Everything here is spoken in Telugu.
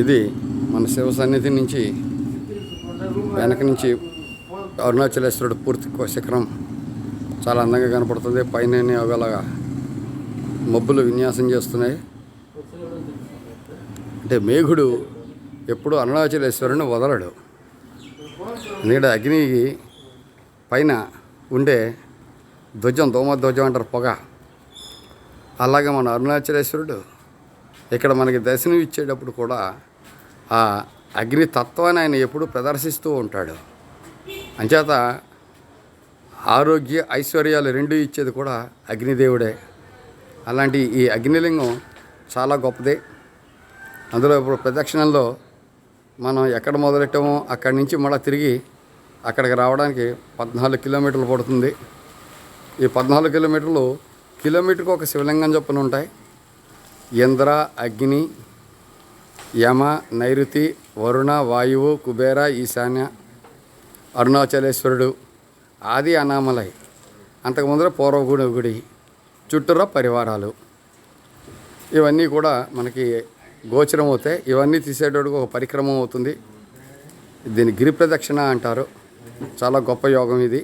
ఇది మన శివ సన్నిధి నుంచి వెనక నుంచి అరుణాచలేశ్వరుడు పూర్తి శిఖరం చాలా అందంగా కనపడుతుంది. పైన ఒకలాగా మబ్బులు విన్యాసం చేస్తున్నాయి. అంటే మేఘుడు ఎప్పుడు అరుణాచలేశ్వరుని వదలడు. ఎందుకంటే అగ్నికి పైన ఉండే ధ్వజం ధూమధ్వజం అంటారు, పొగ. అలాగే మన అరుణాచలేశ్వరుడు ఇక్కడ మనకి దర్శనం ఇచ్చేటప్పుడు కూడా ఆ అగ్ని తత్వాన్ని ఆయన ఎప్పుడు ప్రదర్శిస్తూ ఉంటాడు. అంచేత ఆరోగ్య ఐశ్వర్యాలు రెండు ఇచ్చేది కూడా అగ్నిదేవుడే. అలాంటి ఈ అగ్నిలింగం చాలా గొప్పది. అందులో ఇప్పుడు ప్రదక్షిణంలో మనం ఎక్కడ మొదలెట్టామో అక్కడి నుంచి మళ్ళీ తిరిగి అక్కడికి రావడానికి 14 కిలోమీటర్లు పడుతుంది. ఈ 14 కిలోమీటర్లు కిలోమీటర్కి ఒక శివలింగం చొప్పున ఉంటాయి. ఇంద్ర, అగ్ని, యమ, నైరుతి, వరుణ, వాయువు, కుబేర, ఈశాన్య, అరుణాచలేశ్వరుడు, ఆది, అనామలై, అంతకుముందర పూర్వగుడి గుడి, చుట్టూరా పరివారాలు, ఇవన్నీ కూడా మనకి గోచరం అవుతాయి. ఇవన్నీ తీసేటోడికి ఒక పరిక్రమం అవుతుంది. దీన్ని గిరి ప్రదక్షిణ అంటారు. చాలా గొప్ప యోగం ఇది.